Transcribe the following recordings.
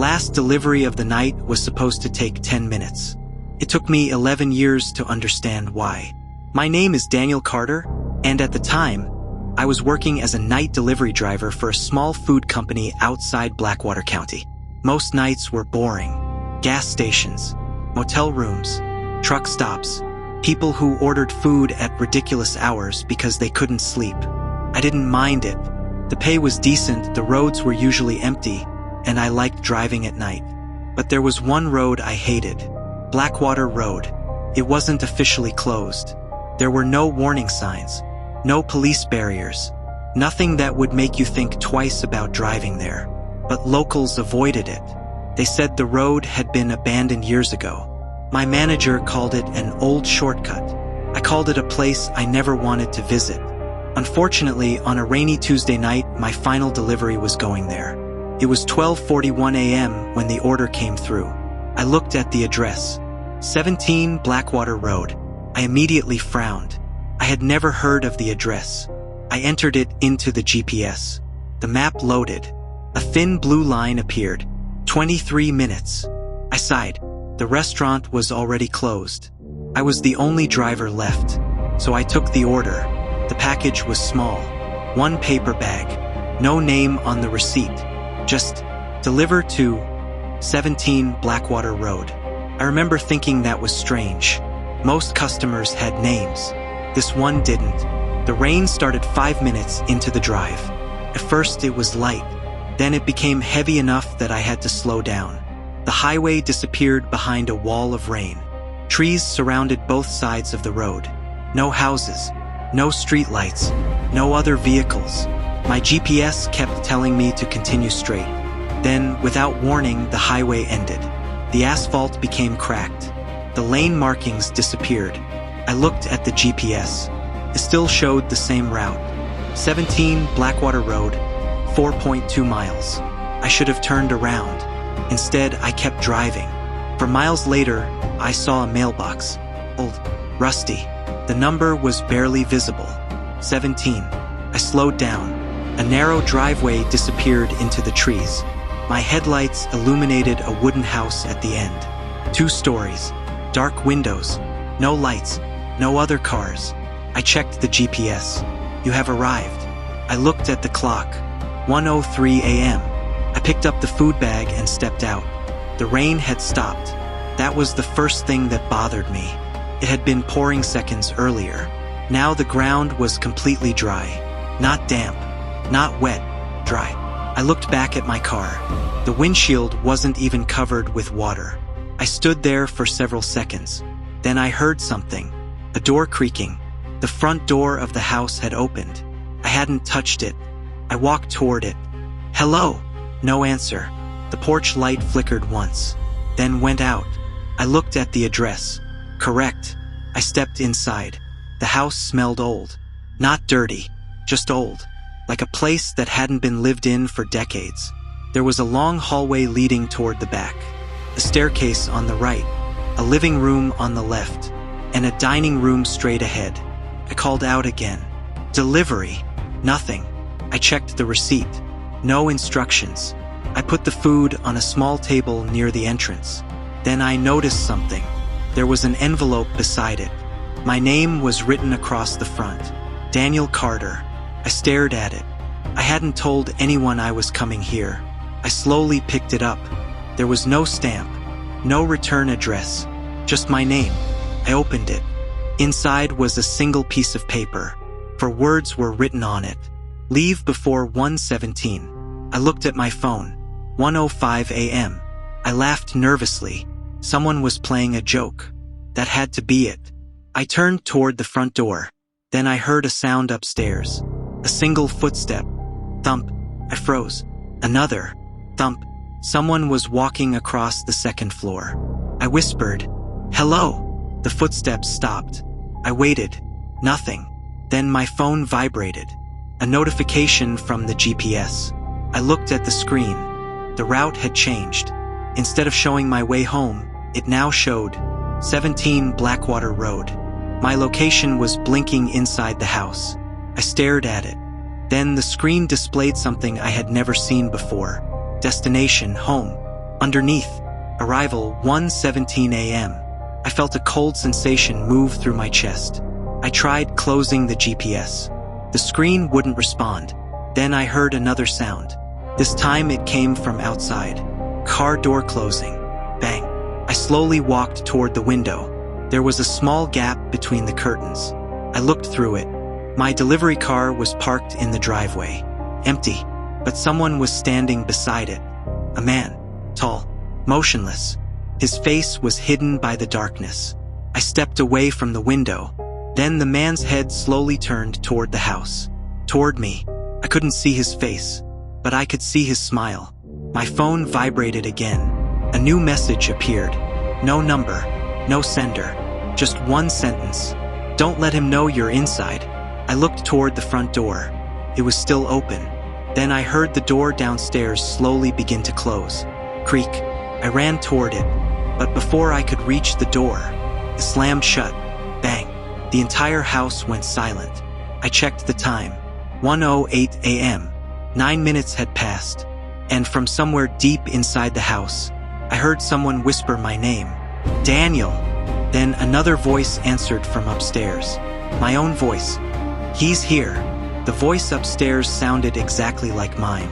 last delivery of the night was supposed to take 10 minutes. It took me 11 years to understand why. My name is Daniel Carter, and at the time, I was working as a night delivery driver for a small food company outside Blackwater County. Most nights were boring. Gas stations, motel rooms, truck stops, people who ordered food at ridiculous hours because they couldn't sleep. I didn't mind it. The pay was decent, the roads were usually empty, and I liked driving at night. But there was one road I hated, Blackwater Road. It wasn't officially closed. There were no warning signs, no police barriers, nothing that would make you think twice about driving there. But locals avoided it. They said the road had been abandoned years ago. My manager called it an old shortcut. I called it a place I never wanted to visit. Unfortunately, on a rainy Tuesday night, my final delivery was going there. It was 12:41 a.m. when the order came through. I looked at the address, 17 Blackwater Road. I immediately frowned. I had never heard of the address. I entered it into the GPS. The map loaded. A thin blue line appeared. 23 minutes. I sighed. The restaurant was already closed. I was the only driver left, so I took the order. The package was small. One paper bag. No name on the receipt. Just, deliver to 17 Blackwater Road. I remember thinking that was strange. Most customers had names. This one didn't. The rain started 5 minutes into the drive. At first it was light. Then it became heavy enough that I had to slow down. The highway disappeared behind a wall of rain. Trees surrounded both sides of the road. No houses, no streetlights, no other vehicles. My GPS kept telling me to continue straight. Then, without warning, the highway ended. The asphalt became cracked. The lane markings disappeared. I looked at the GPS. It still showed the same route. 17 Blackwater Road, 4.2 miles. I should have turned around. Instead, I kept driving. For miles later, I saw a mailbox. Old, rusty. The number was barely visible. 17. I slowed down. A narrow driveway disappeared into the trees. My headlights illuminated a wooden house at the end. 2 stories. Dark windows. No lights. No other cars. I checked the GPS. You have arrived. I looked at the clock. 1:03 a.m. I picked up the food bag and stepped out. The rain had stopped. That was the first thing that bothered me. It had been pouring seconds earlier. Now the ground was completely dry. Not damp. Not wet. Dry. I looked back at my car. The windshield wasn't even covered with water. I stood there for several seconds. Then I heard something. A door creaking. The front door of the house had opened. I hadn't touched it. I walked toward it. Hello? No answer. The porch light flickered once, then went out. I looked at the address. Correct. I stepped inside. The house smelled old. Not dirty, just old. Like a place that hadn't been lived in for decades. There was a long hallway leading toward the back. A staircase on the right. A living room on the left. And a dining room straight ahead. I called out again. Delivery. Nothing. I checked the receipt. No instructions. I put the food on a small table near the entrance. Then I noticed something. There was an envelope beside it. My name was written across the front. Daniel Carter. I stared at it. I hadn't told anyone I was coming here. I slowly picked it up. There was no stamp. No return address. Just my name. I opened it. Inside was a single piece of paper. For words were written on it. Leave before 1:17. I looked at my phone. 1:05 a.m. I laughed nervously. Someone was playing a joke. That had to be it. I turned toward the front door. Then I heard a sound upstairs. A single footstep. Thump. I froze. Another. Thump. Someone was walking across the second floor. I whispered, "Hello." The footsteps stopped. I waited. Nothing. Then my phone vibrated. A notification from the GPS. I looked at the screen. The route had changed. Instead of showing my way home, it now showed 17 Blackwater Road. My location was blinking inside the house. I stared at it. Then the screen displayed something I had never seen before. Destination, home. Underneath, arrival 1:17 a.m. I felt a cold sensation move through my chest. I tried closing the GPS. The screen wouldn't respond. Then I heard another sound. This time it came from outside. Car door closing. Bang. I slowly walked toward the window. There was a small gap between the curtains. I looked through it. My delivery car was parked in the driveway. Empty. But someone was standing beside it. A man. Tall. Motionless. His face was hidden by the darkness. I stepped away from the window. Then the man's head slowly turned toward the house. Toward me. I couldn't see his face, but I could see his smile. My phone vibrated again. A new message appeared. No number. No sender. Just one sentence. Don't let him know you're inside. I looked toward the front door. It was still open. Then I heard the door downstairs slowly begin to close. Creak. I ran toward it, but before I could reach the door, it slammed shut. Bang. The entire house went silent. I checked the time. 1:08 a.m. 9 minutes had passed, and from somewhere deep inside the house, I heard someone whisper my name. Daniel. Then another voice answered from upstairs. My own voice. He's here. The voice upstairs sounded exactly like mine.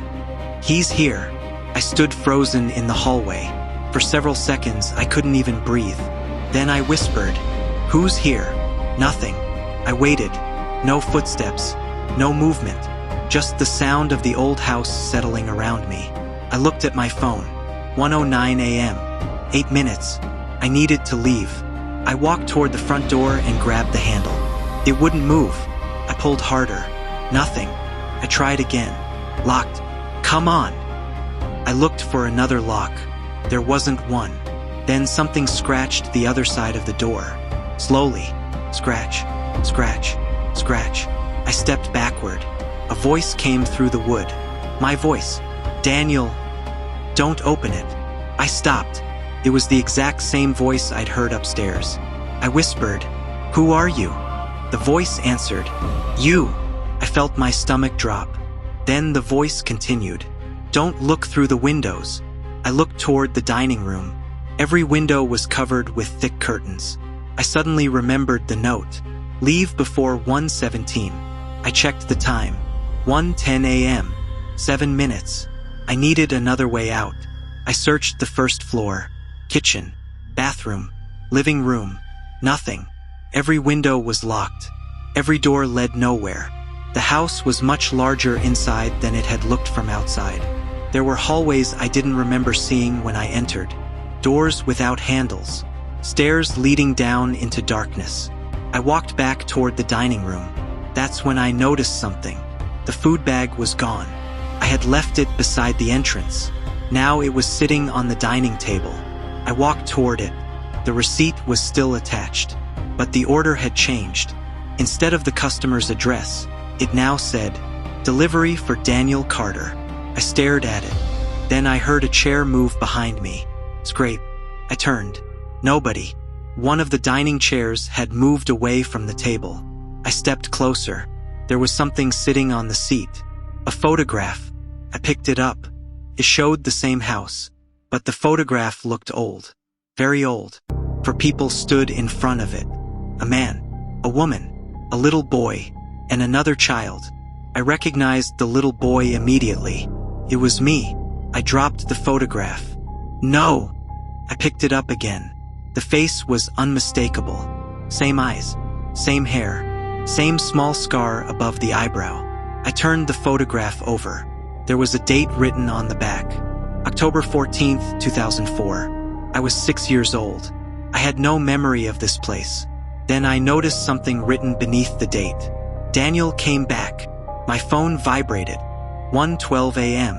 He's here. I stood frozen in the hallway. For several seconds, I couldn't even breathe. Then I whispered, "Who's here?" Nothing. I waited. No footsteps. No movement. Just the sound of the old house settling around me. I looked at my phone. 1:09 a.m. 8 minutes. I needed to leave. I walked toward the front door and grabbed the handle. It wouldn't move. I pulled harder. Nothing. I tried again. Locked. Come on. I looked for another lock. There wasn't one. Then something scratched the other side of the door. Slowly. Scratch. Scratch. Scratch. I stepped backward. A voice came through the wood. My voice. Daniel. Don't open it. I stopped. It was the exact same voice I'd heard upstairs. I whispered, "Who are you?" The voice answered, "You." I felt my stomach drop. Then the voice continued, "Don't look through the windows." I looked toward the dining room. Every window was covered with thick curtains. I suddenly remembered the note. Leave before 1:17. I checked the time. 1:10 a.m. 7 minutes. I needed another way out. I searched the first floor. Kitchen. Bathroom. Living room. Nothing. Every window was locked. Every door led nowhere. The house was much larger inside than it had looked from outside. There were hallways I didn't remember seeing when I entered. Doors without handles. Stairs leading down into darkness. I walked back toward the dining room. That's when I noticed something. The food bag was gone. I had left it beside the entrance. Now it was sitting on the dining table. I walked toward it. The receipt was still attached, but the order had changed. Instead of the customer's address, it now said, "Delivery for Daniel Carter." I stared at it. Then I heard a chair move behind me. Scrape. I turned. Nobody. One of the dining chairs had moved away from the table. I stepped closer. There was something sitting on the seat. A photograph. I picked it up. It showed the same house, but the photograph looked old. Very old. For people stood in front of it. A man. A woman. A little boy. And another child. I recognized the little boy immediately. It was me. I dropped the photograph. No! I picked it up again. The face was unmistakable. Same eyes. Same hair. Same small scar above the eyebrow. I turned the photograph over. There was a date written on the back. October 14th, 2004. I was 6 years old. I had no memory of this place. Then I noticed something written beneath the date. Daniel came back. My phone vibrated. 1:12 a.m.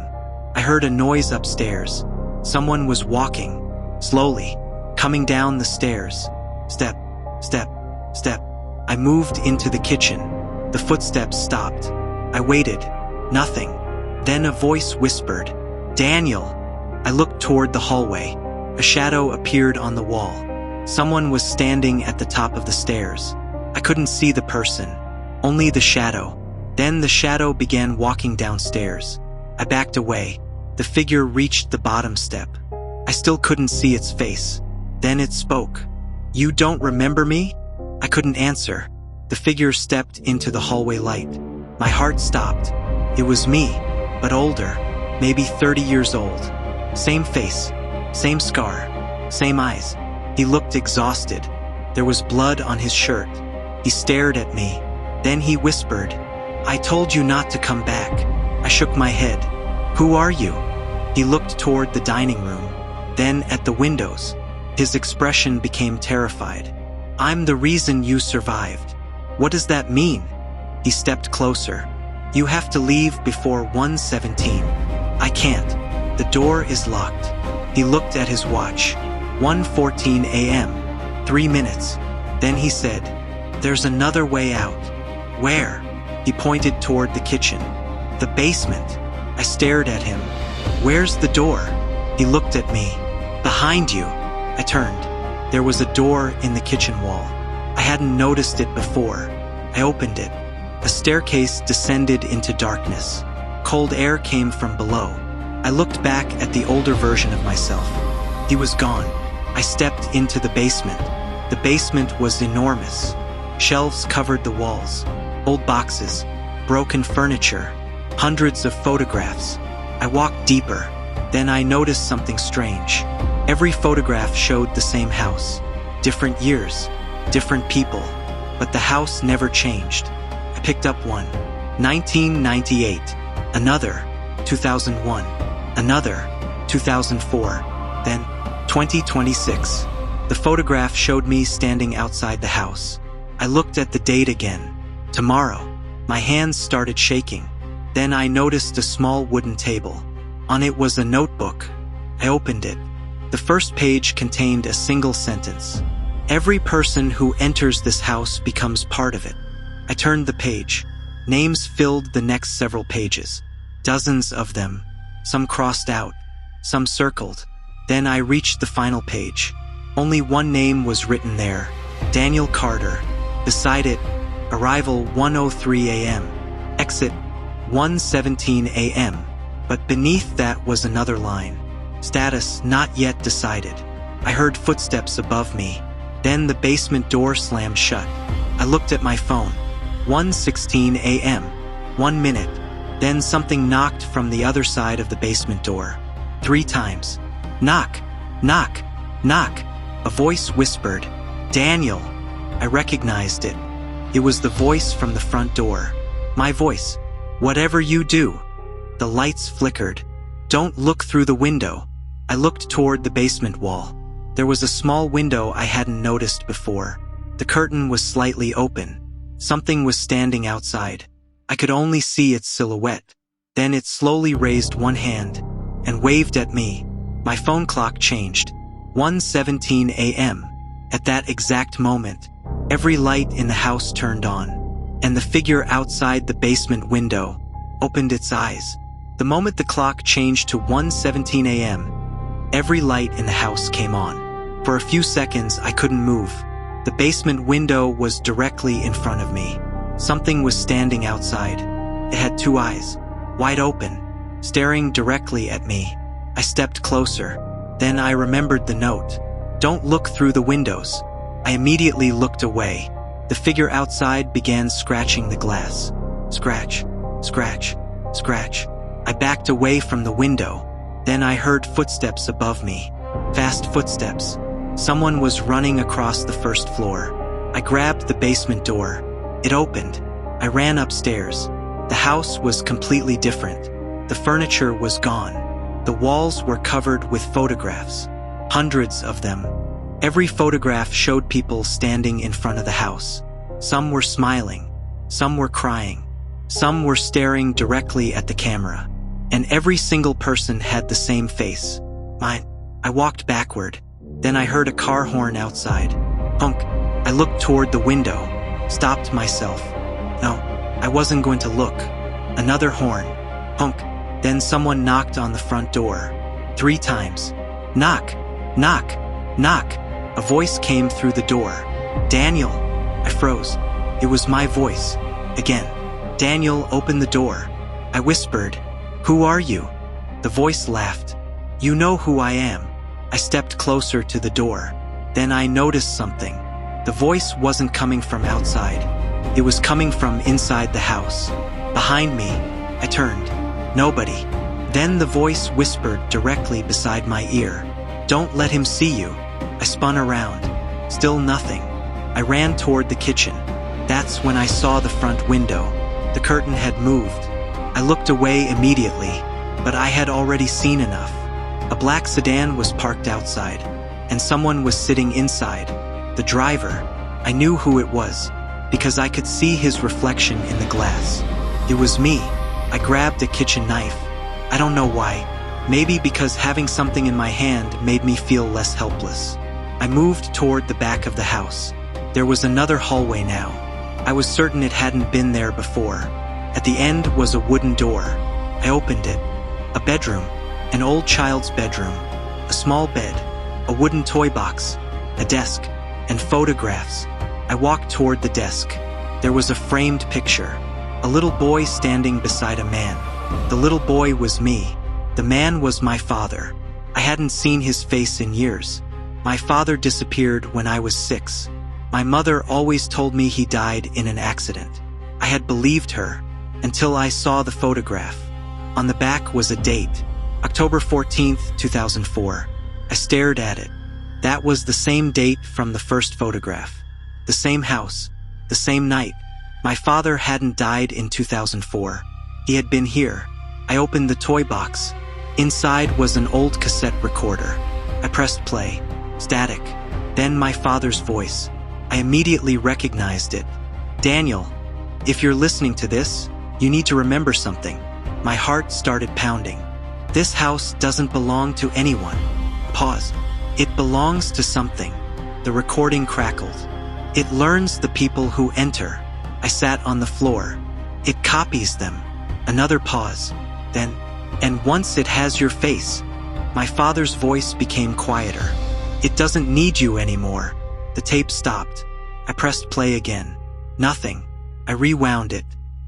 I heard a noise upstairs. Someone was walking. Slowly. Coming down the stairs. Step. Step. Step. I moved into the kitchen. The footsteps stopped. I waited. Nothing. Then a voice whispered, "Daniel." I looked toward the hallway. A shadow appeared on the wall. Someone was standing at the top of the stairs. I couldn't see the person, only the shadow. Then the shadow began walking downstairs. I backed away. The figure reached the bottom step. I still couldn't see its face. Then it spoke. "You don't remember me?" I couldn't answer. The figure stepped into the hallway light. My heart stopped. It was me, but older, maybe 30 years old. Same face, same scar, same eyes. He looked exhausted. There was blood on his shirt. He stared at me. Then he whispered, "I told you not to come back." I shook my head. "Who are you?" He looked toward the dining room, then at the windows. His expression became terrified. "I'm the reason you survived." "What does that mean?" He stepped closer. "You have to leave before 1:17. "I can't. The door is locked." He looked at his watch. 1:14 a.m. 3 minutes. Then he said, "There's another way out." "Where?" He pointed toward the kitchen. "The basement." I stared at him. "Where's the door?" He looked at me. "Behind you." I turned. There was a door in the kitchen wall. I hadn't noticed it before. I opened it. A staircase descended into darkness. Cold air came from below. I looked back at the older version of myself. He was gone. I stepped into the basement. The basement was enormous. Shelves covered the walls. Old boxes, broken furniture, hundreds of photographs. I walked deeper. Then I noticed something strange. Every photograph showed the same house. Different years, different people. But the house never changed. I picked up one. 1998. Another. 2001. Another. 2004. Then 2026. The photograph showed me standing outside the house. I looked at the date again. Tomorrow. My hands started shaking. Then I noticed a small wooden table. On it was a notebook. I opened it. The first page contained a single sentence. "Every person who enters this house becomes part of it." I turned the page. Names filled the next several pages. Dozens of them. Some crossed out. Some circled. Then I reached the final page. Only one name was written there. Daniel Carter. Beside it, arrival 1:03 a.m. Exit 1:17 a.m. But beneath that was another line. Status not yet decided. I heard footsteps above me. Then the basement door slammed shut. I looked at my phone. 1:16 a.m. 1 minute. Then something knocked from the other side of the basement door. 3 times. "Knock! Knock! Knock!" A voice whispered, "Daniel!" I recognized it. It was the voice from the front door. My voice. "Whatever you do." The lights flickered. "Don't look through the window." I looked toward the basement wall. There was a small window I hadn't noticed before. The curtain was slightly open. Something was standing outside. I could only see its silhouette. Then it slowly raised one hand and waved at me. My phone clock changed. 1:17 a.m. At that exact moment, every light in the house turned on, and the figure outside the basement window opened its eyes. The moment the clock changed to 1:17 a.m., every light in the house came on. For a few seconds, I couldn't move. The basement window was directly in front of me. Something was standing outside. It had 2 eyes, wide open, staring directly at me. I stepped closer. Then I remembered the note. "Don't look through the windows." I immediately looked away. The figure outside began scratching the glass. Scratch, scratch, scratch. I backed away from the window. Then I heard footsteps above me. Fast footsteps. Someone was running across the first floor. I grabbed the basement door. It opened. I ran upstairs. The house was completely different. The furniture was gone. The walls were covered with photographs. Hundreds of them. Every photograph showed people standing in front of the house. Some were smiling. Some were crying. Some were staring directly at the camera. And every single person had the same face. Mine. I walked backward. Then I heard a car horn outside. Honk. I looked toward the window. Stopped myself. No, I wasn't going to look. Another horn. Honk. Then someone knocked on the front door. 3 times. Knock. Knock. Knock. A voice came through the door. "Daniel." I froze. It was my voice. Again. Daniel opened the door. I whispered, "Who are you?" The voice laughed. "You know who I am." I stepped closer to the door. Then I noticed something. The voice wasn't coming from outside. It was coming from inside the house. Behind me, I turned. Nobody. Then the voice whispered directly beside my ear. "Don't let him see you." I spun around. Still nothing. I ran toward the kitchen. That's when I saw the front window. The curtain had moved. I looked away immediately, but I had already seen enough. A black sedan was parked outside, and someone was sitting inside. The driver. I knew who it was, because I could see his reflection in the glass. It was me. I grabbed a kitchen knife. I don't know why. Maybe because having something in my hand made me feel less helpless. I moved toward the back of the house. There was another hallway now. I was certain it hadn't been there before. At the end was a wooden door. I opened it. A bedroom. An old child's bedroom. A small bed. A wooden toy box. A desk. And photographs. I walked toward the desk. There was a framed picture. A little boy standing beside a man. The little boy was me. The man was my father. I hadn't seen his face in years. My father disappeared when I was 6. My mother always told me he died in an accident. I had believed her, until I saw the photograph. On the back was a date, October 14th, 2004. I stared at it. That was the same date from the first photograph. The same house, the same night. My father hadn't died in 2004. He had been here. I opened the toy box. Inside was an old cassette recorder. I pressed play. Static. Then my father's voice. I immediately recognized it. "Daniel, if you're listening to this, you need to remember something." My heart started pounding. "This house doesn't belong to anyone." Pause. "It belongs to something." The recording crackled. "It learns the people who enter." I sat on the floor. "It copies them." Another pause. Then, "And once it has your face." My father's voice became quieter. "It doesn't need you anymore." The tape stopped. I pressed play again. Nothing. I rewound it.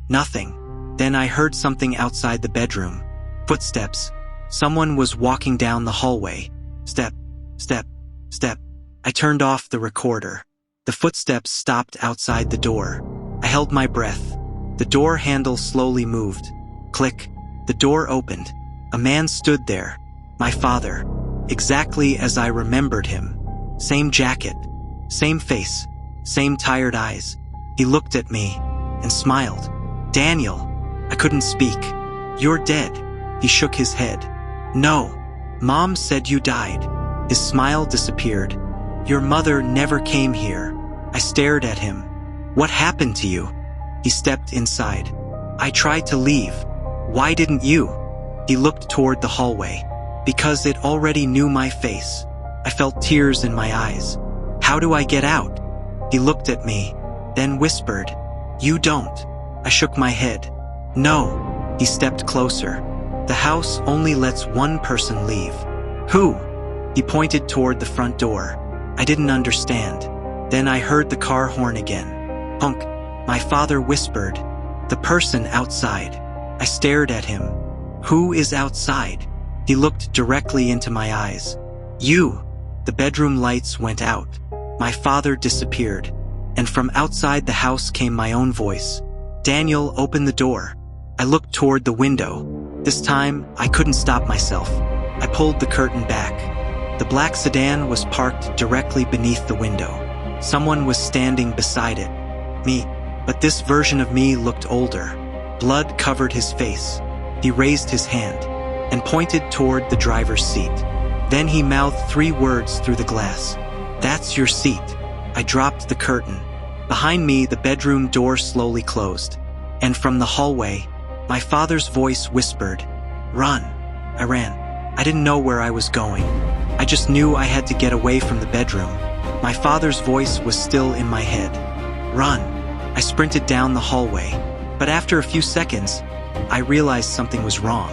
Nothing. Then I heard something outside the bedroom. Footsteps. Someone was walking down the hallway. Step, step, step. I turned off the recorder. The footsteps stopped outside the door. I held my breath. The door handle slowly moved. Click. The door opened. A man stood there. My father. Exactly as I remembered him. Same jacket. Same face. Same tired eyes. He looked at me and smiled. "Daniel." I couldn't speak. "You're dead." He shook his head. "No. Mom said you died." His smile disappeared. "Your mother never came here." I stared at him. "What happened to you?" He stepped inside. "I tried to leave." "Why didn't you?" He looked toward the hallway. "Because it already knew my face." I felt tears in my eyes. "How do I get out?" He looked at me, then whispered, "You don't." I shook my head. "No." He stepped closer. "The house only lets one person leave." "Who?" He pointed toward the front door. I didn't understand. Then I heard the car horn again. "Honk." My father whispered, "The person outside." I stared at him. "Who is outside?" He looked directly into my eyes. "You." The bedroom lights went out. My father disappeared, and from outside the house came my own voice. "Daniel, open the door." I looked toward the window. This time, I couldn't stop myself. I pulled the curtain back. The black sedan was parked directly beneath the window. Someone was standing beside it. Me. But this version of me looked older. Blood covered his face. He raised his hand and pointed toward the driver's seat. Then he mouthed 3 words through the glass. "That's your seat." I dropped the curtain. Behind me, the bedroom door slowly closed. And from the hallway, my father's voice whispered, "Run." I ran. I didn't know where I was going. I just knew I had to get away from the bedroom. My father's voice was still in my head. "Run." I sprinted down the hallway. But after a few seconds, I realized something was wrong.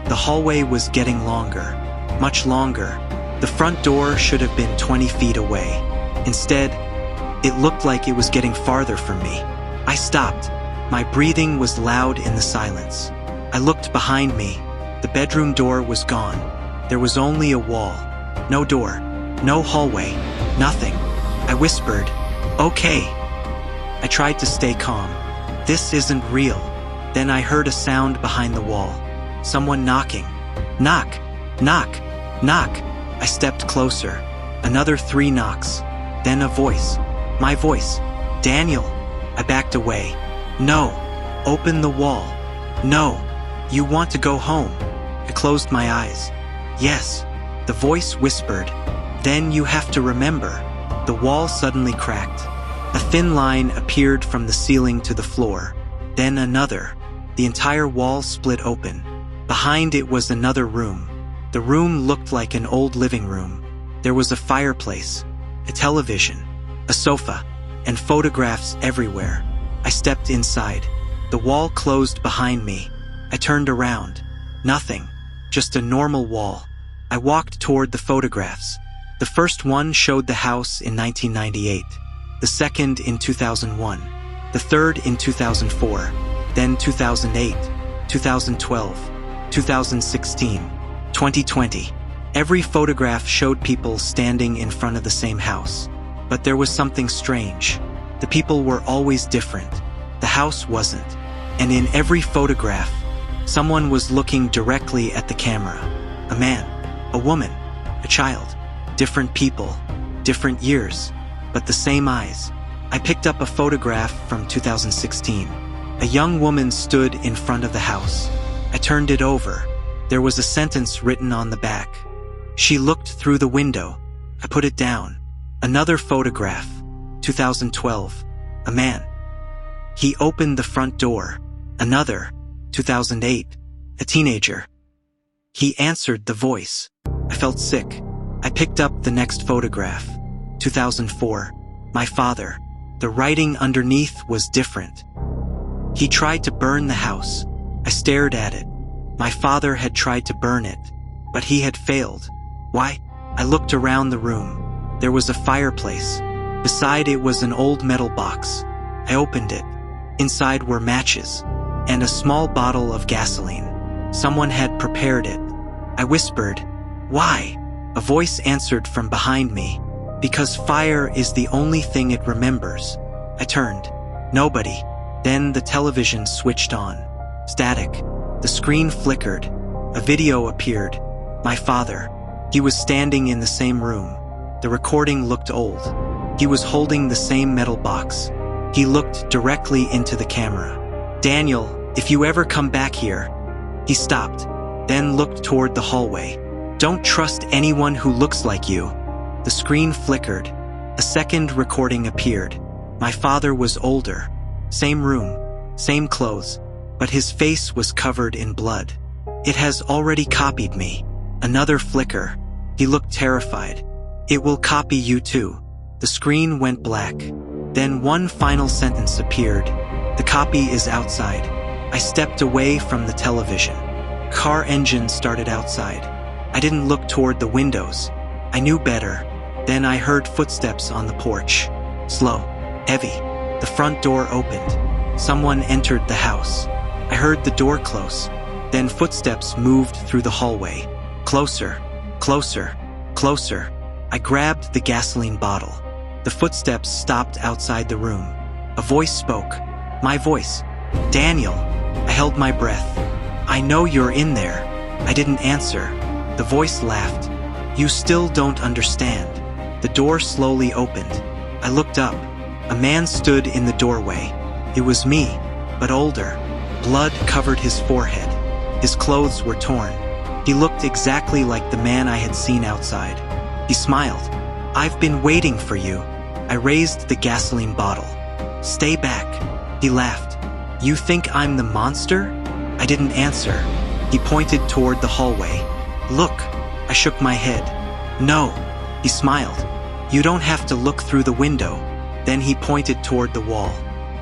The hallway was getting longer. Much longer. The front door should have been 20 feet away. Instead, it looked like it was getting farther from me. I stopped. My breathing was loud in the silence. I looked behind me. The bedroom door was gone. There was only a wall. No door. No hallway. Nothing. I whispered, "Okay." I tried to stay calm. This isn't real. Then I heard a sound behind the wall. Someone knocking. Knock. Knock. Knock. I stepped closer. Another 3 knocks. Then a voice. My voice. "Daniel." I backed away. "No. Open the wall." "No. You want to go home." I closed my eyes. "Yes." The voice whispered. "Then you have to remember." The wall suddenly cracked. A thin line appeared from the ceiling to the floor. Then another. The entire wall split open. Behind it was another room. The room looked like an old living room. There was a fireplace, a television, a sofa, and photographs everywhere. I stepped inside. The wall closed behind me. I turned around. Nothing. Just a normal wall. I walked toward the photographs. The first one showed the house in 1998. The second in 2001. The third in 2004. Then 2008, 2012, 2016, 2020. Every photograph showed people standing in front of the same house. But there was something strange. The people were always different. The house wasn't. And in every photograph, someone was looking directly at the camera. A man, a woman, a child. Different people, different years, but the same eyes. I picked up a photograph from 2016. A young woman stood in front of the house. I turned it over. There was a sentence written on the back. She looked through the window. I put it down. Another photograph, 2012. A man. He opened the front door. Another, 2008. A teenager. He answered the voice. I felt sick. I picked up the next photograph, 2004. My father. The writing underneath was different. He tried to burn the house. I stared at it. My father had tried to burn it, but he had failed. Why? I looked around the room. There was a fireplace. Beside it was an old metal box. I opened it. Inside were matches and a small bottle of gasoline. Someone had prepared it. I whispered, "Why?" A voice answered from behind me. "Because fire is the only thing it remembers." I turned. Nobody. Then the television switched on. Static. The screen flickered. A video appeared. My father. He was standing in the same room. The recording looked old. He was holding the same metal box. He looked directly into the camera. "Daniel, if you ever come back here." He stopped, then looked toward the hallway. "Don't trust anyone who looks like you." The screen flickered. A second recording appeared. My father was older. Same room, same clothes, but his face was covered in blood. "It has already copied me." Another flicker. He looked terrified. "It will copy you too." The screen went black. Then one final sentence appeared. "The copy is outside." I stepped away from the television. Car engine started outside. I didn't look toward the windows. I knew better. Then I heard footsteps on the porch. Slow. Heavy. The front door opened. Someone entered the house. I heard the door close. Then footsteps moved through the hallway. Closer. Closer. Closer. I grabbed the gasoline bottle. The footsteps stopped outside the room. A voice spoke. My voice. "Daniel." I held my breath. "I know you're in there." I didn't answer. The voice laughed. "You still don't understand." The door slowly opened. I looked up. A man stood in the doorway. It was me, but older. Blood covered his forehead. His clothes were torn. He looked exactly like the man I had seen outside. He smiled. "I've been waiting for you." I raised the gasoline bottle. "Stay back." He laughed. "You think I'm the monster?" I didn't answer. He pointed toward the hallway. "Look." I shook my head. "No." He smiled. "You don't have to look through the window." Then he pointed toward the wall.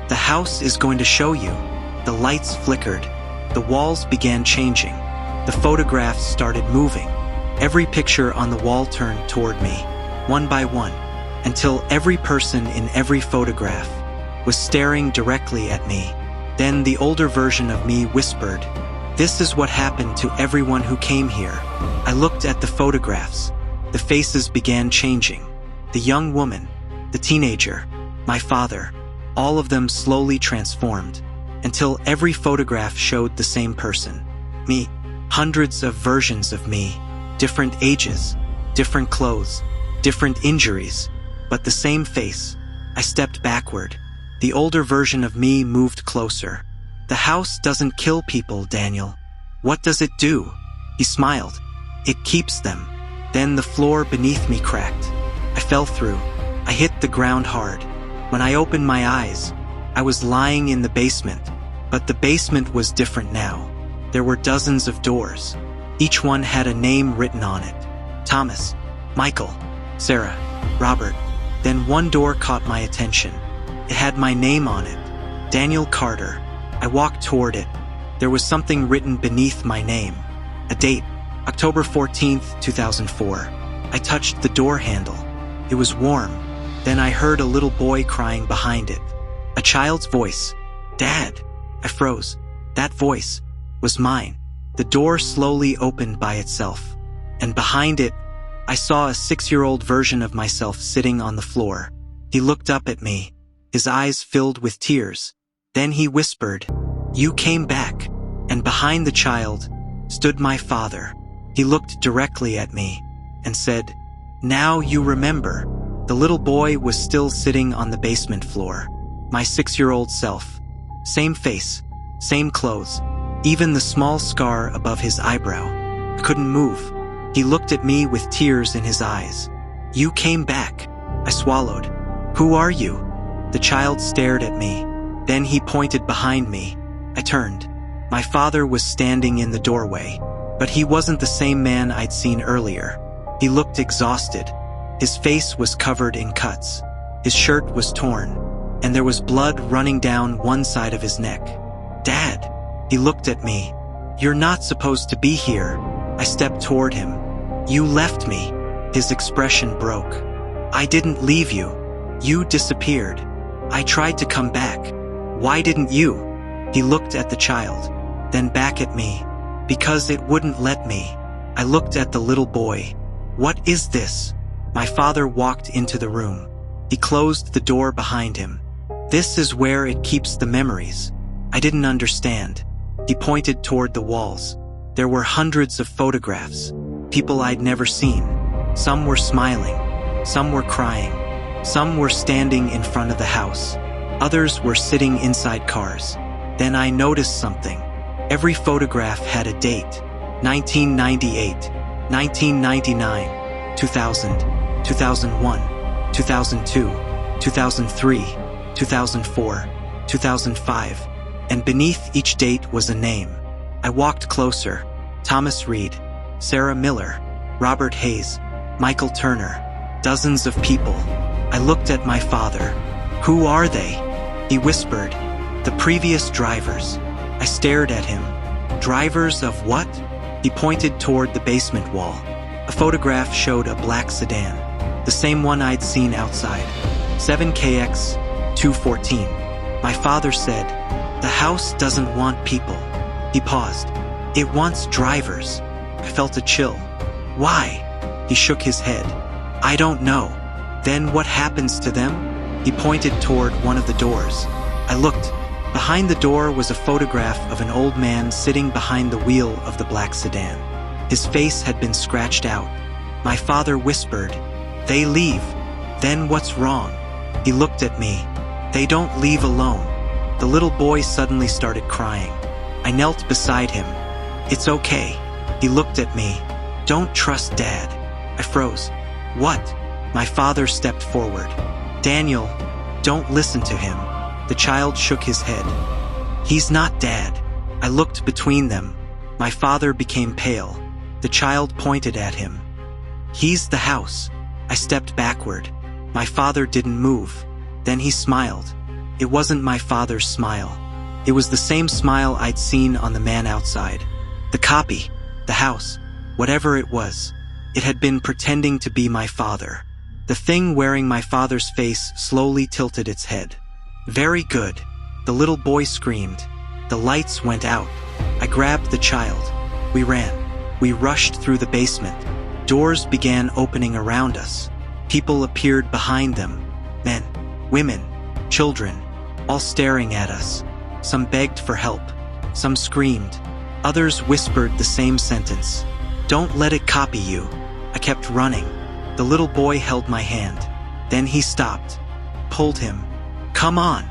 "The house is going to show you." The lights flickered. The walls began changing. The photographs started moving. Every picture on the wall turned toward me, one by one, until every person in every photograph was staring directly at me. Then the older version of me whispered, "This is what happened to everyone who came here." I looked at the photographs. The faces began changing. The young woman, the teenager, my father, all of them slowly transformed, until every photograph showed the same person. Me. Hundreds of versions of me. Different ages, different clothes, different injuries, but the same face. I stepped backward. The older version of me moved closer. The house doesn't kill people, Daniel. What does it do? He smiled. It keeps them. Then the floor beneath me cracked. I fell through. I hit the ground hard. When I opened my eyes, I was lying in the basement. But the basement was different now. There were dozens of doors. Each one had a name written on it. Thomas, Michael, Sarah, Robert. Then one door caught my attention. It had my name on it. Daniel Carter. I walked toward it. There was something written beneath my name. A date, October 14th, 2004. I touched the door handle. It was warm. Then I heard a little boy crying behind it. A child's voice. Dad. I froze. That voice was mine. The door slowly opened by itself. And behind it, I saw a 6-year-old version of myself sitting on the floor. He looked up at me, his eyes filled with tears. Then he whispered, "You came back." And behind the child stood my father. He looked directly at me and said, "Now you remember." The little boy was still sitting on the basement floor. My 6-year-old self. Same face, same clothes, even the small scar above his eyebrow. I couldn't move. He looked at me with tears in his eyes. "You came back." I swallowed. "Who are you?" The child stared at me. Then he pointed behind me. I turned. My father was standing in the doorway, but he wasn't the same man I'd seen earlier. He looked exhausted. His face was covered in cuts. His shirt was torn, and there was blood running down one side of his neck. "Dad." He looked at me. "You're not supposed to be here." I stepped toward him. "You left me." His expression broke. "I didn't leave you. You disappeared. I tried to come back. Why didn't you?" He looked at the child, then back at me. "Because it wouldn't let me." I looked at the little boy. "What is this?" My father walked into the room. He closed the door behind him. "This is where it keeps the memories." I didn't understand. He pointed toward the walls. There were hundreds of photographs. People I'd never seen. Some were smiling. Some were crying. Some were standing in front of the house. Others were sitting inside cars. Then I noticed something. Every photograph had a date. 1998, 1999, 2000, 2001, 2002, 2003, 2004, 2005. And beneath each date was a name. I walked closer. Thomas Reed, Sarah Miller, Robert Hayes, Michael Turner, dozens of people. I looked at my father. "Who are they?" He whispered, "The previous drivers." I stared at him. "Drivers of what?" He pointed toward the basement wall. A photograph showed a black sedan, the same one I'd seen outside. 7KX 214. My father said, "The house doesn't want people." He paused. "It wants drivers." I felt a chill. "Why?" He shook his head. "I don't know." "Then what happens to them?" He pointed toward one of the doors. I looked. Behind the door was a photograph of an old man sitting behind the wheel of the black sedan. His face had been scratched out. My father whispered, "They leave." "Then what's wrong?" He looked at me. "They don't leave alone." The little boy suddenly started crying. I knelt beside him. "It's okay." He looked at me. "Don't trust Dad." I froze. "What?" My father stepped forward. "Daniel, don't listen to him." The child shook his head. "He's not Dad." I looked between them. My father became pale. The child pointed at him. "He's the house." I stepped backward. My father didn't move. Then he smiled. It wasn't my father's smile. It was the same smile I'd seen on the man outside. The copy, the house, whatever it was. It had been pretending to be my father. The thing wearing my father's face slowly tilted its head. "Very good." The little boy screamed. The lights went out. I grabbed the child. We ran. We rushed through the basement. Doors began opening around us. People appeared behind them. Men, women, children, all staring at us. Some begged for help. Some screamed. Others whispered the same sentence. "Don't let it copy you." I kept running. The little boy held my hand. Then he stopped. Pulled him. "Come on."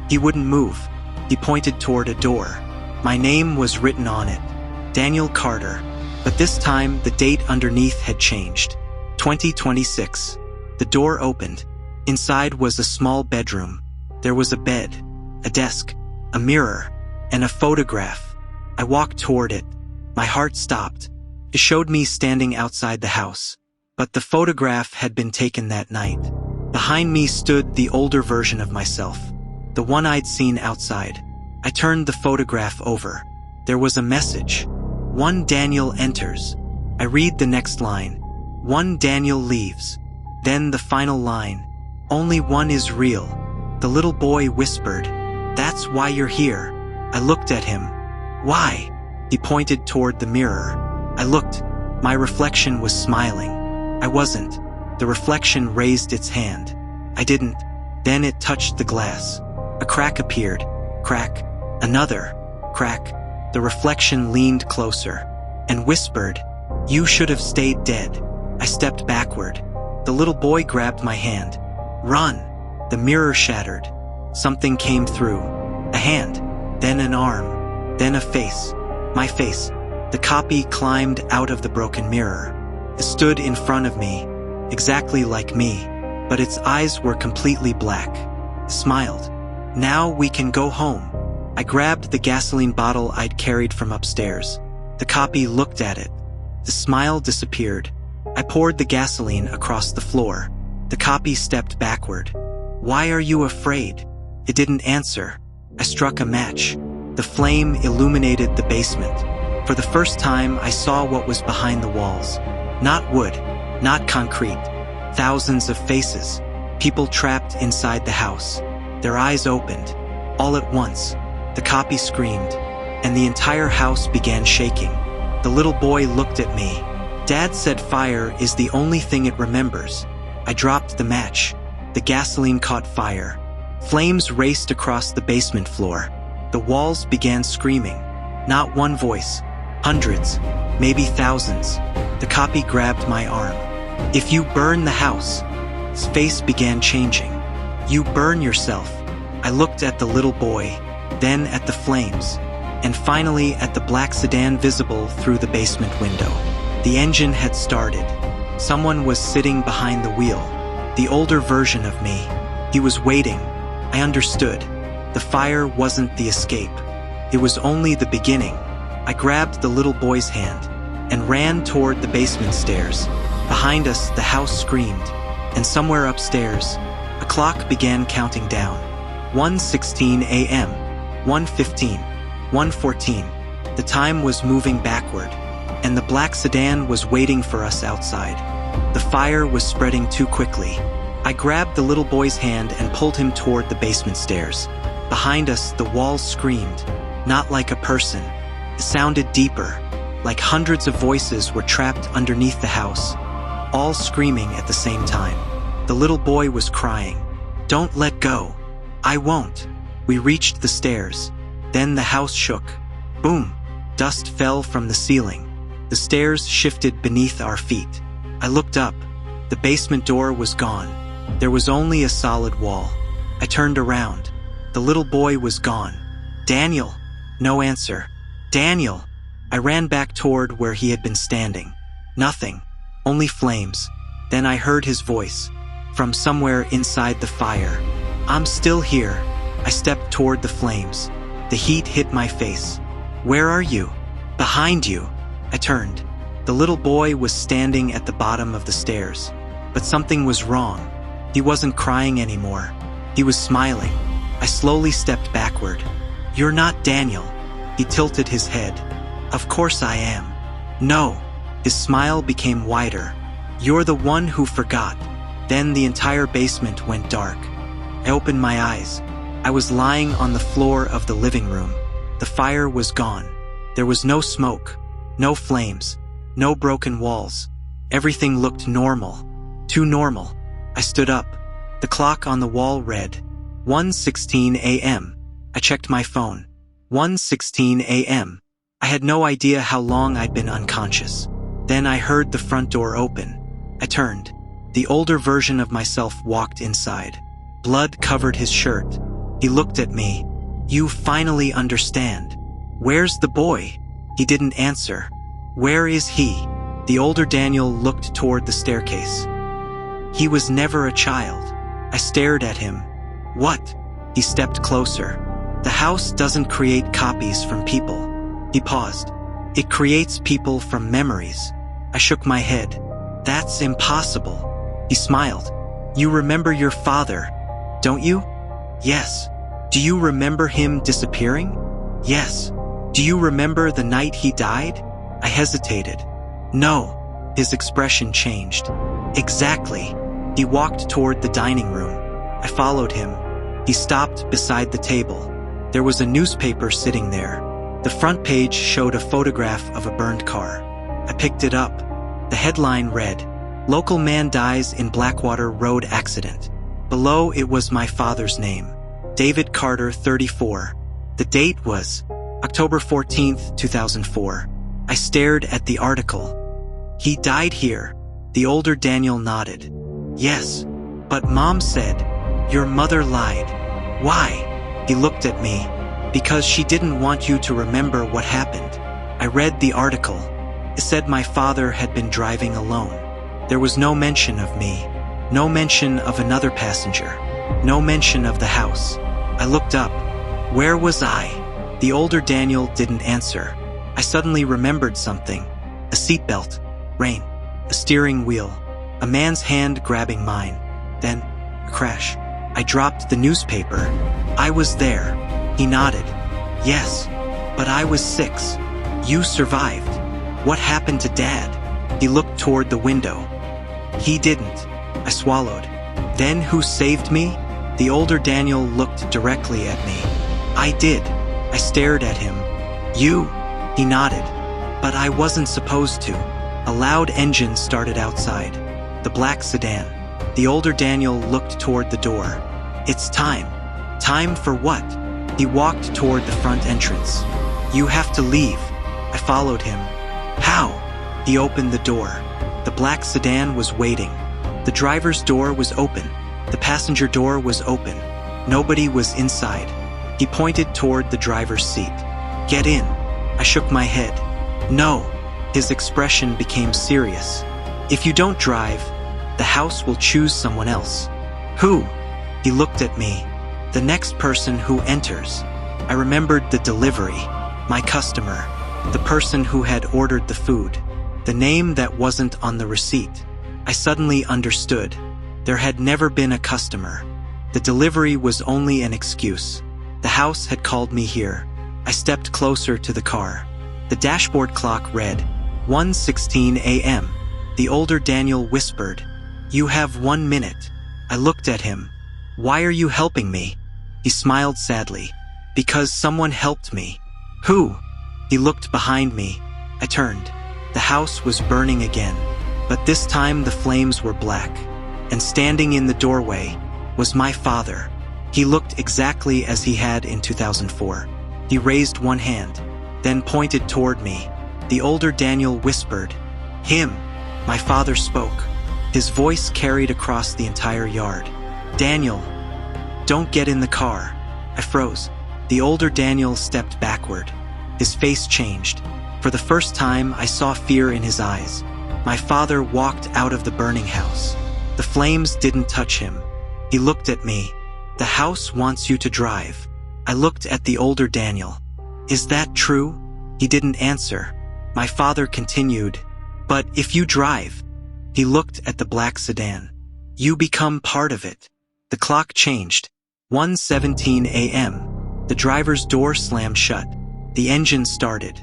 He wouldn't move. He pointed toward a door. My name was written on it. Daniel Carter. But this time, the date underneath had changed. 2026. The door opened. Inside was a small bedroom. There was a bed, a desk, a mirror, and a photograph. I walked toward it. My heart stopped. It showed me standing outside the house. But the photograph had been taken that night. Behind me stood the older version of myself, the one I'd seen outside. I turned the photograph over. There was a message. "One Daniel enters." I read the next line. "One Daniel leaves." Then the final line. "Only one is real." The little boy whispered, "That's why you're here." I looked at him. "Why?" He pointed toward the mirror. I looked. My reflection was smiling. I wasn't. The reflection raised its hand. I didn't. Then it touched the glass. A crack appeared. Crack. Another. Crack. The reflection leaned closer and whispered, "You should have stayed dead." I stepped backward. The little boy grabbed my hand. "Run!" The mirror shattered. Something came through. A hand. Then an arm. Then a face. My face. The copy climbed out of the broken mirror. It stood in front of me, exactly like me, but its eyes were completely black. It smiled. "Now we can go home." I grabbed the gasoline bottle I'd carried from upstairs. The copy looked at it. The smile disappeared. I poured the gasoline across the floor. The copy stepped backward. "Why are you afraid?" It didn't answer. I struck a match. The flame illuminated the basement. For the first time, I saw what was behind the walls. Not wood, not concrete. Thousands of faces. People trapped inside the house. Their eyes opened. All at once, the copy screamed, and the entire house began shaking. The little boy looked at me. "Dad said fire is the only thing it remembers." I dropped the match. The gasoline caught fire. Flames raced across the basement floor. The walls began screaming. Not one voice. Hundreds, maybe thousands. The copy grabbed my arm. "If you burn the house." His face began changing. "You burn yourself." I looked at the little boy, then at the flames, and finally at the black sedan visible through the basement window. The engine had started. Someone was sitting behind the wheel. The older version of me. He was waiting. I understood. The fire wasn't the escape. It was only the beginning. I grabbed the little boy's hand and ran toward the basement stairs. Behind us, the house screamed, and somewhere upstairs, a clock began counting down. 1:16 a.m., 1:15, 1:14. The time was moving backward, and the black sedan was waiting for us outside. The fire was spreading too quickly. I grabbed the little boy's hand and pulled him toward the basement stairs. Behind us, the walls screamed, not like a person. It sounded deeper, like hundreds of voices were trapped underneath the house, all screaming at the same time. The little boy was crying, "Don't let go." "I won't." We reached the stairs. Then the house shook. Boom! Dust fell from the ceiling. The stairs shifted beneath our feet. I looked up. The basement door was gone. There was only a solid wall. I turned around. The little boy was gone. "Daniel!" No answer. "Daniel!" I ran back toward where he had been standing. Nothing. Only flames. Then I heard his voice. From somewhere inside the fire. "I'm still here." I stepped toward the flames. The heat hit my face. "Where are you?" "Behind you." I turned. The little boy was standing at the bottom of the stairs. But something was wrong. He wasn't crying anymore. He was smiling. I slowly stepped backward. "You're not Daniel." He tilted his head. "Of course I am." "No." His smile became wider. "You're the one who forgot." Then the entire basement went dark. I opened my eyes. I was lying on the floor of the living room. The fire was gone. There was no smoke, no flames, no broken walls, Everything looked normal. Too normal. I stood up. The clock on the wall read 1:16 a.m. I checked my phone. 1:16 a.m. I had no idea how long I'd been unconscious. Then I heard the front door open. I turned. The older version of myself walked inside. Blood covered his shirt. He looked at me. "You finally understand. Where's the boy?" He didn't answer. "Where is he?" The older Daniel looked toward the staircase. "He was never a child." I stared at him. "What?" He stepped closer. "The house doesn't create copies from people." He paused. "It creates people from memories." I shook my head. "That's impossible." He smiled. "You remember your father, don't you?" "Yes." "Do you remember him disappearing?" "Yes." "Do you remember the night he died?" I hesitated. "No." His expression changed. "Exactly." He walked toward the dining room. I followed him. He stopped beside the table. There was a newspaper sitting there. The front page showed a photograph of a burned car. I picked it up. The headline read, "Local man dies in Blackwater Road accident." Below it was my father's name, David Carter, 34. The date was October 14th, 2004. I stared at the article. "He died here." The older Daniel nodded. "Yes, but Mom said, your mother lied." "Why?" He looked at me. "Because she didn't want you to remember what happened." I read the article. It said my father had been driving alone. There was no mention of me, no mention of another passenger, no mention of the house. I looked up. Where was I? The older Daniel didn't answer. I suddenly remembered something. A seatbelt, rain, a steering wheel, a man's hand grabbing mine. Then, a crash. I dropped the newspaper. I was there. He nodded. Yes, but I was 6. You survived. What happened to Dad? He looked toward the window. He didn't. I swallowed. Then who saved me? The older Daniel looked directly at me. I did. I stared at him. You? He nodded. But I wasn't supposed to. A loud engine started outside. The black sedan. The older Daniel looked toward the door. It's time. Time for what? He walked toward the front entrance. You have to leave. I followed him. How? He opened the door. The black sedan was waiting. The driver's door was open. The passenger door was open. Nobody was inside. He pointed toward the driver's seat. Get in. I shook my head. No. His expression became serious. If you don't drive, the house will choose someone else. Who? He looked at me. The next person who enters. I remembered the delivery, my customer, the person who had ordered the food, the name that wasn't on the receipt. I suddenly understood. There had never been a customer. The delivery was only an excuse. The house had called me here. I stepped closer to the car. The dashboard clock read 1:16 a.m. The older Daniel whispered, You have 1 minute. I looked at him. Why are you helping me? He smiled sadly. Because someone helped me. Who? He looked behind me. I turned. The house was burning again, but this time the flames were black. And standing in the doorway was my father. He looked exactly as he had in 2004. He raised one hand, then pointed toward me. The older Daniel whispered, Him. My father spoke. His voice carried across the entire yard. Daniel, don't get in the car. I froze. The older Daniel stepped backward. His face changed. For the first time, I saw fear in his eyes. My father walked out of the burning house. The flames didn't touch him. He looked at me. The house wants you to drive. I looked at the older Daniel. Is that true? He didn't answer. My father continued, But if you drive. He looked at the black sedan. You become part of it. The clock changed. 1:17 a.m. The driver's door slammed shut. The engine started.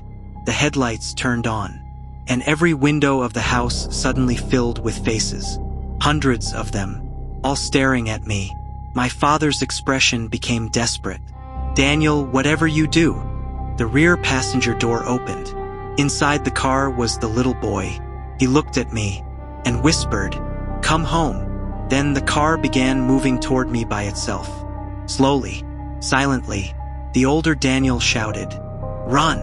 The headlights turned on. And every window of the house suddenly filled with faces. Hundreds of them, all staring at me. My father's expression became desperate. Daniel, whatever you do. The rear passenger door opened. Inside the car was the little boy. He looked at me. and whispered, "Come home." Then the car began moving toward me by itself. Slowly, silently, the older Daniel shouted, "Run!"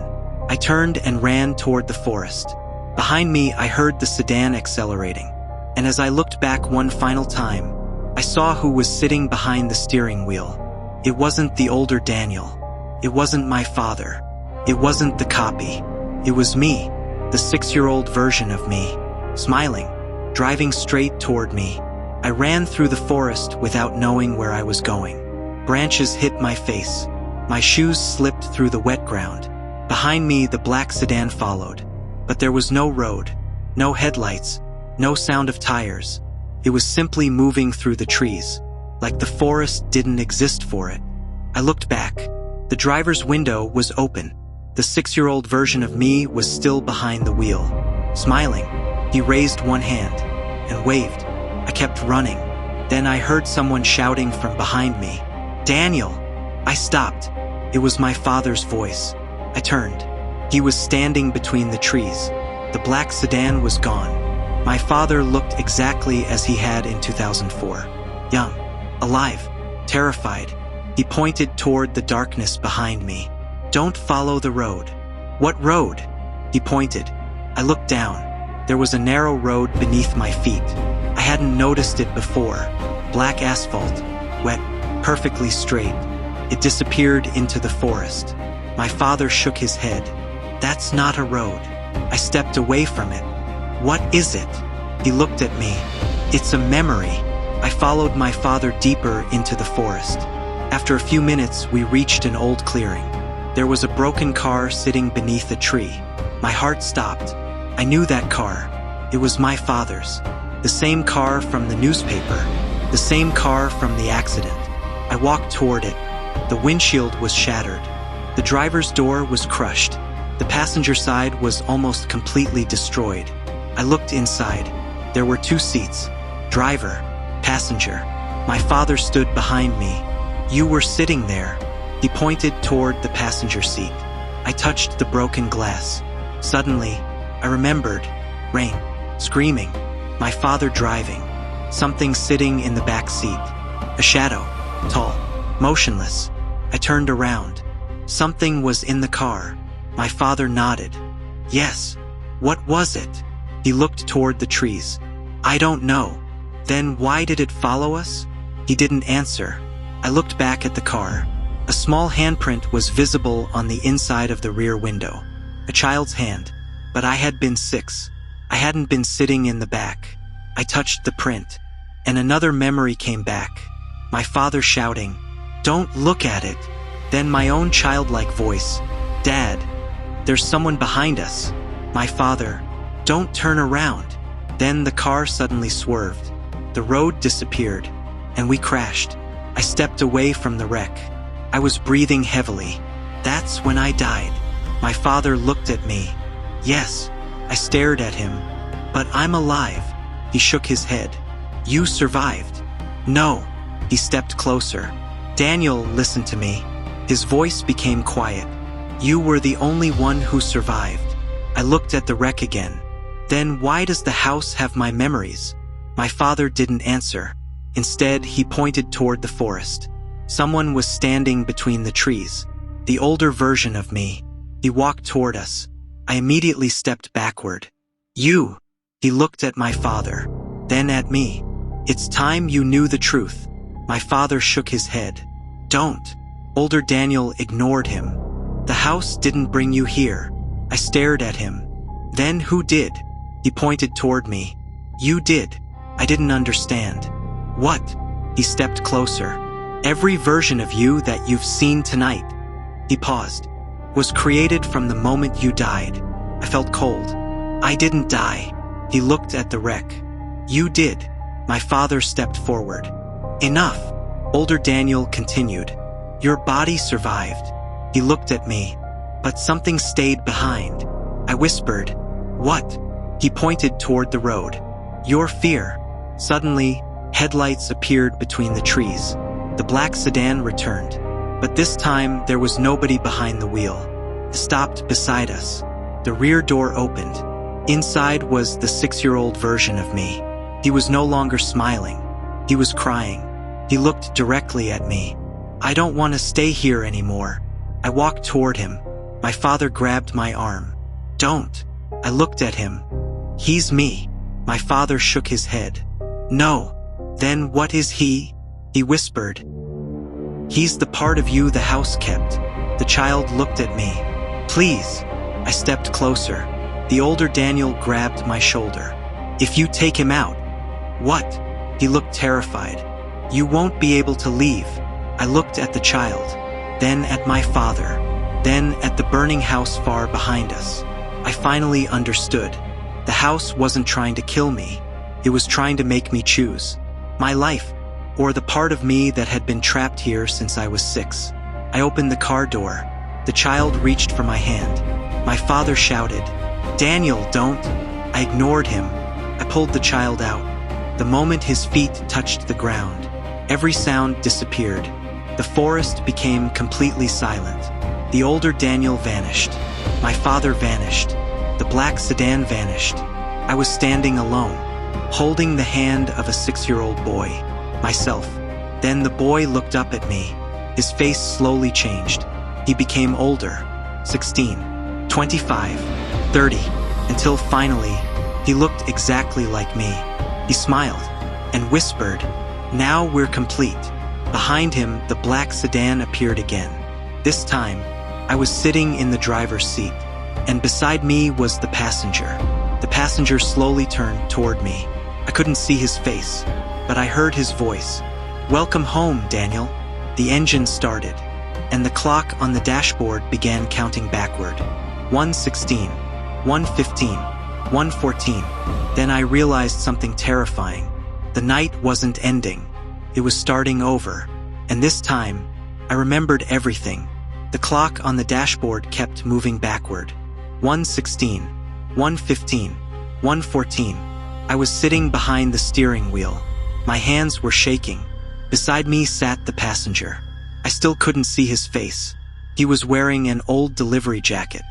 I turned and ran toward the forest. Behind me, I heard the sedan accelerating, and as I looked back one final time, I saw who was sitting behind the steering wheel. It wasn't the older Daniel. It wasn't my father. It wasn't the copy. It was me, the 6-year-old version of me, smiling, driving straight toward me. I ran through the forest without knowing where I was going. Branches hit my face. My shoes slipped through the wet ground. Behind me, the black sedan followed. But there was no road, no headlights, no sound of tires. It was simply moving through the trees, like the forest didn't exist for it. I looked back. The driver's window was open. The 6-year-old version of me was still behind the wheel. Smiling, he raised one hand and waved. I kept running. Then I heard someone shouting from behind me, "Daniel!" I stopped. It was my father's voice. I turned. He was standing between the trees. The black sedan was gone. My father looked exactly as he had in 2004. Young, alive, terrified. He pointed toward the darkness behind me. "Don't follow the road." "What road?" He pointed. I looked down. There was a narrow road beneath my feet. I hadn't noticed it before. Black asphalt, wet, perfectly straight. It disappeared into the forest. My father shook his head. "That's not a road." I stepped away from it. "What is it?" He looked at me. "It's a memory." I followed my father deeper into the forest. After a few minutes, we reached an old clearing. There was a broken car sitting beneath a tree. My heart stopped. I knew that car. It was my father's. The same car from the newspaper. The same car from the accident. I walked toward it. The windshield was shattered. The driver's door was crushed. The passenger side was almost completely destroyed. I looked inside. There were 2 seats. Driver, passenger. My father stood behind me. "You were sitting there." He pointed toward the passenger seat. I touched the broken glass. Suddenly, I remembered. Rain. Screaming. My father driving. Something sitting in the back seat. A shadow. Tall. Motionless. I turned around. Something was in the car. My father nodded. "Yes." "What was it?" He looked toward the trees. "I don't know." "Then why did it follow us?" He didn't answer. I looked back at the car. A small handprint was visible on the inside of the rear window. A child's hand. But I had been 6. I hadn't been sitting in the back. I touched the print. And another memory came back. My father shouting, "Don't look at it." Then my own childlike voice, "Dad, there's someone behind us." My father, "Don't turn around." Then the car suddenly swerved. The road disappeared, and we crashed. I stepped away from the wreck. I was breathing heavily. That's when I died. My father looked at me. "Yes." I stared at him. "But I'm alive." He shook his head. "You survived." "No." He stepped closer. "Daniel, listen to me." His voice became quiet. "You were the only one who survived." I looked at the wreck again. "Then why does the house have my memories?" My father didn't answer. Instead, he pointed toward the forest. Someone was standing between the trees. The older version of me. He walked toward us. I immediately stepped backward. "You!" He looked at my father, then at me. "It's time you knew the truth." My father shook his head. "Don't." Older Daniel ignored him. "The house didn't bring you here." I stared at him. "Then who did?" He pointed toward me. "You did." I didn't understand. "What?" He stepped closer. "Every version of you that you've seen tonight," he paused, "was created from the moment you died." I felt cold. "I didn't die." He looked at the wreck. "You did." My father stepped forward. "Enough." Older Daniel continued. "Your body survived." He looked at me. "But something stayed behind." I whispered, "What?" He pointed toward the road. "Your fear." Suddenly, headlights appeared between the trees. The black sedan returned. But this time, there was nobody behind the wheel. It stopped beside us. The rear door opened. Inside was the 6-year-old version of me. He was no longer smiling. He was crying. He looked directly at me. "I don't want to stay here anymore." I walked toward him. My father grabbed my arm. "Don't." I looked at him. "He's me." My father shook his head. "No." "Then what is he?" He whispered. "He's the part of you the house kept." The child looked at me. "Please." I stepped closer. The older Daniel grabbed my shoulder. "If you take him out." "What?" He looked terrified. "You won't be able to leave." I looked at the child, then at my father, then at the burning house far behind us. I finally understood. The house wasn't trying to kill me. It was trying to make me choose my life, or the part of me that had been trapped here since I was 6. I opened the car door. The child reached for my hand. My father shouted, "Daniel, don't!" I ignored him. I pulled the child out. The moment his feet touched the ground, every sound disappeared. The forest became completely silent. The older Daniel vanished. My father vanished. The black sedan vanished. I was standing alone, holding the hand of a 6-year-old boy, myself. Then the boy looked up at me. His face slowly changed. He became older, 16, 25, 30, until finally, he looked exactly like me. He smiled and whispered, "Now we're complete." Behind him, the black sedan appeared again. This time, I was sitting in the driver's seat, and beside me was the passenger. The passenger slowly turned toward me. I couldn't see his face, but I heard his voice. "Welcome home, Daniel." The engine started, and the clock on the dashboard began counting backward. 1:16, 1:15, 1:14. Then I realized something terrifying. The night wasn't ending. It was starting over. And this time, I remembered everything. The clock on the dashboard kept moving backward. 1:16, 1:15, 1:14. I was sitting behind the steering wheel. My hands were shaking. Beside me sat the passenger. I still couldn't see his face. He was wearing an old delivery jacket,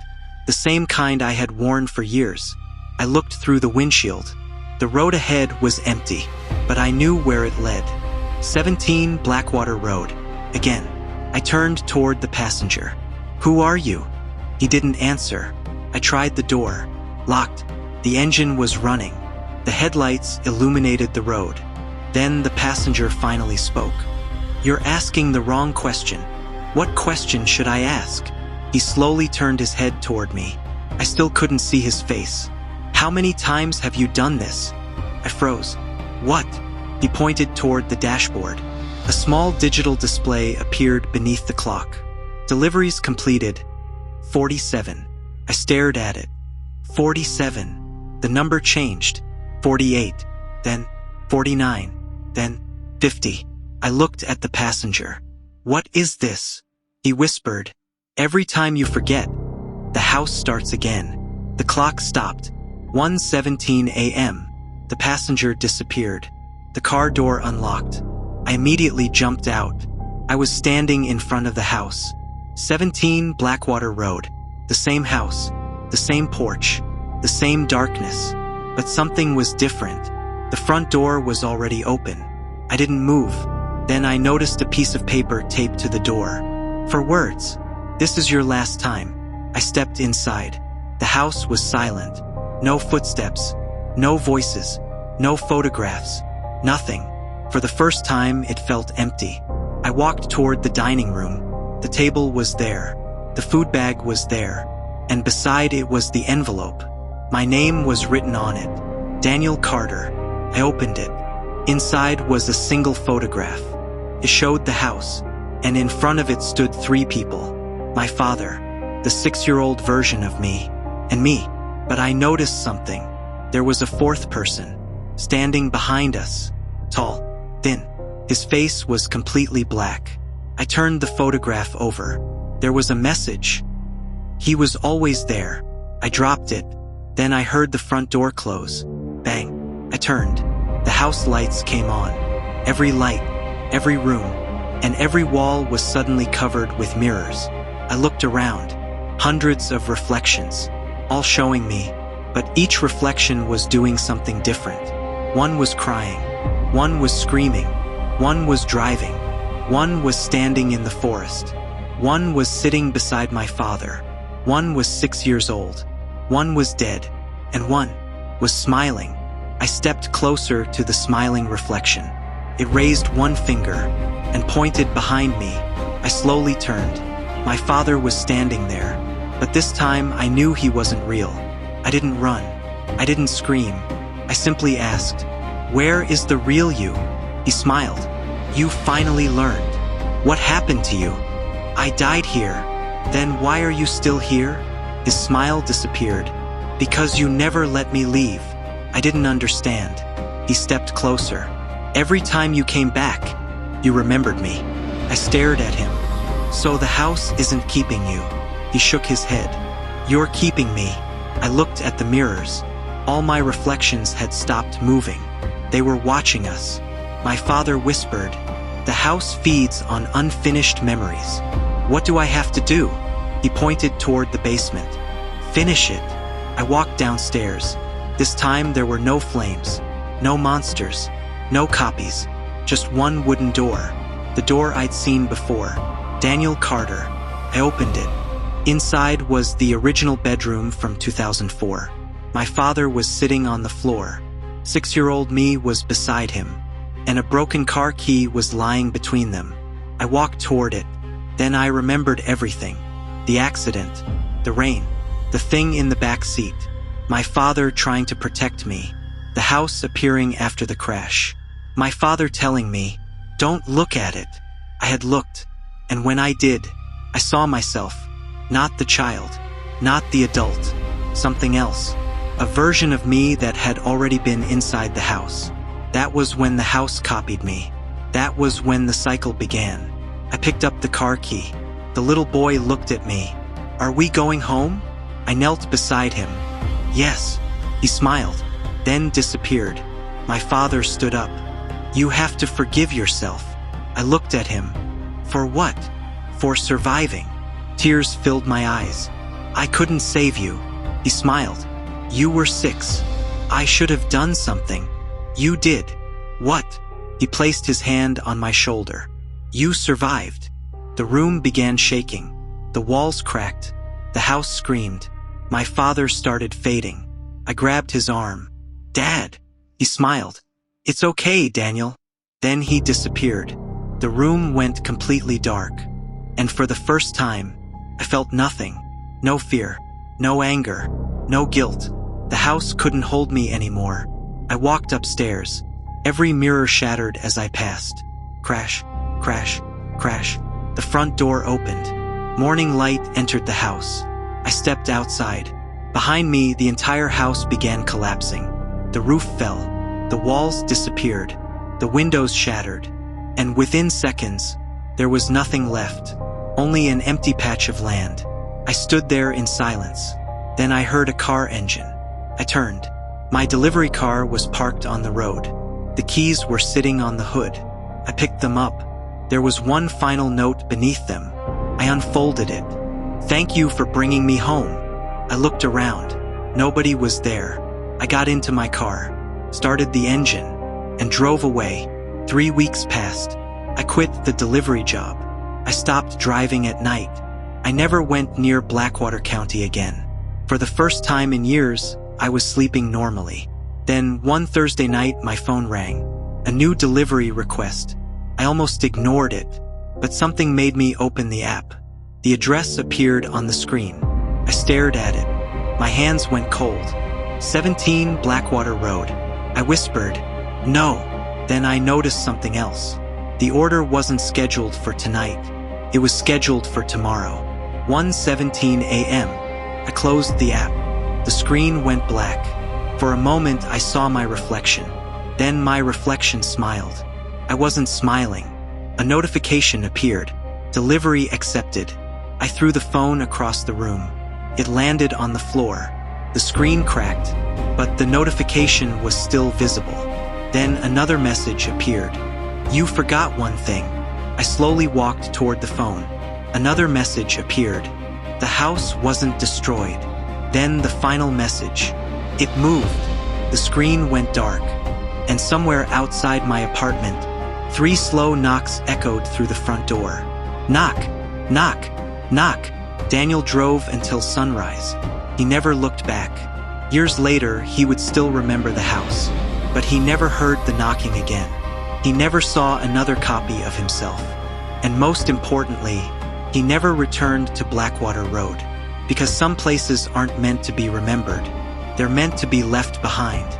the same kind I had worn for years. I looked through the windshield. The road ahead was empty, but I knew where it led. 17 Blackwater Road. Again, I turned toward the passenger. "Who are you?" He didn't answer. I tried the door. Locked. The engine was running. The headlights illuminated the road. Then the passenger finally spoke. "You're asking the wrong question." "What question should I ask?" He slowly turned his head toward me. I still couldn't see his face. "How many times have you done this?" I froze. "What?" He pointed toward the dashboard. A small digital display appeared beneath the clock. "Deliveries completed. 47. I stared at it. 47. The number changed. 48. Then 49. Then 50. I looked at the passenger. "What is this?" He whispered. "Every time you forget, the house starts again." The clock stopped. 1:17 a.m. The passenger disappeared. The car door unlocked. I immediately jumped out. I was standing in front of the house. 17 Blackwater Road. The same house. The same porch. The same darkness. But something was different. The front door was already open. I didn't move. Then I noticed a piece of paper taped to the door. For words. "This is your last time." I stepped inside. The house was silent. No footsteps. No voices. No photographs. Nothing. For the first time, it felt empty. I walked toward the dining room. The table was there. The food bag was there. And beside it was the envelope. My name was written on it. Daniel Carter. I opened it. Inside was a single photograph. It showed the house, and in front of it stood 3 people. My father, the 6-year-old version of me, and me. But I noticed something. There was a 4th person, standing behind us. Tall, thin. His face was completely black. I turned the photograph over. There was a message. He was always there. I dropped it. Then I heard the front door close. Bang. I turned. The house lights came on. Every light, every room, and every wall was suddenly covered with mirrors. I looked around. Hundreds of reflections, all showing me but each reflection was doing something different. One was crying, one was screaming, one was driving, one was standing in the forest, one was sitting beside my father, one was 6 years old, one was dead, and one was smiling. I stepped closer to the smiling reflection. It raised one finger and pointed behind me. I slowly turned. My father was standing there, but this time I knew he wasn't real. I didn't run. I didn't scream. I simply asked, "Where is the real you?" He smiled. "You finally learned. What happened to you?" "I died here." "Then why are you still here?" His smile disappeared. "Because you never let me leave." I didn't understand. He stepped closer. "Every time you came back, you remembered me." I stared at him. "So the house isn't keeping you?" He shook his head. "You're keeping me." I looked at the mirrors. All my reflections had stopped moving. They were watching us. My father whispered, "The house feeds on unfinished memories." "What do I have to do?" He pointed toward the basement. "Finish it." I walked downstairs. This time there were no flames, no monsters, no copies, just one wooden door. The door I'd seen before. Daniel Carter. I opened it. Inside was the original bedroom from 2004. My father was sitting on the floor. 6-year-old me was beside him, and a broken car key was lying between them. I walked toward it. Then I remembered everything. The accident, the rain, the thing in the back seat, my father trying to protect me, the house appearing after the crash, my father telling me, "Don't look at it." I had looked, and when I did, I saw myself, not the child, not the adult, something else, a version of me that had already been inside the house. That was when the house copied me. That was when the cycle began. I picked up the car key. The little boy looked at me. "Are we going home?" I knelt beside him. "Yes." He smiled, then disappeared. My father stood up. "You have to forgive yourself." I looked at him. "For what?" "For surviving." Tears filled my eyes. "I couldn't save you." He smiled. "You were 6. I should have done something." "You did." "What?" He placed his hand on my shoulder. "You survived." The room began shaking. The walls cracked. The house screamed. My father started fading. I grabbed his arm. "Dad!" He smiled. "It's okay, Daniel." Then he disappeared. The room went completely dark. And for the first time, I felt nothing. No fear. No anger. No guilt. The house couldn't hold me anymore. I walked upstairs. Every mirror shattered as I passed. Crash, crash, crash. The front door opened. Morning light entered the house. I stepped outside. Behind me, the entire house began collapsing. The roof fell. The walls disappeared. The windows shattered. And within seconds, there was nothing left. Only an empty patch of land. I stood there in silence. Then I heard a car engine. I turned. My delivery car was parked on the road. The keys were sitting on the hood. I picked them up. There was one final note beneath them. I unfolded it. "Thank you for bringing me home." I looked around. Nobody was there. I got into my car, started the engine, and drove away. 3 weeks passed. I quit the delivery job. I stopped driving at night. I never went near Blackwater County again. For the first time in years, I was sleeping normally. Then one Thursday night, my phone rang. A new delivery request. I almost ignored it, but something made me open the app. The address appeared on the screen. I stared at it. My hands went cold. 17 Blackwater Road. I whispered, "No." Then I noticed something else. The order wasn't scheduled for tonight. It was scheduled for tomorrow. 1:17 a.m. I closed the app. The screen went black. For a moment, I saw my reflection. Then my reflection smiled. I wasn't smiling. A notification appeared. Delivery accepted. I threw the phone across the room. It landed on the floor. The screen cracked, but the notification was still visible. Then another message appeared. "You forgot one thing." I slowly walked toward the phone. Another message appeared. The house wasn't destroyed. Then the final message. It moved. The screen went dark. And somewhere outside my apartment, 3 slow knocks echoed through the front door. Knock, knock, knock. Daniel drove until sunrise. He never looked back. Years later, he would still remember the house. But he never heard the knocking again. He never saw another copy of himself. And most importantly, he never returned to Blackwater Road. Because some places aren't meant to be remembered. They're meant to be left behind.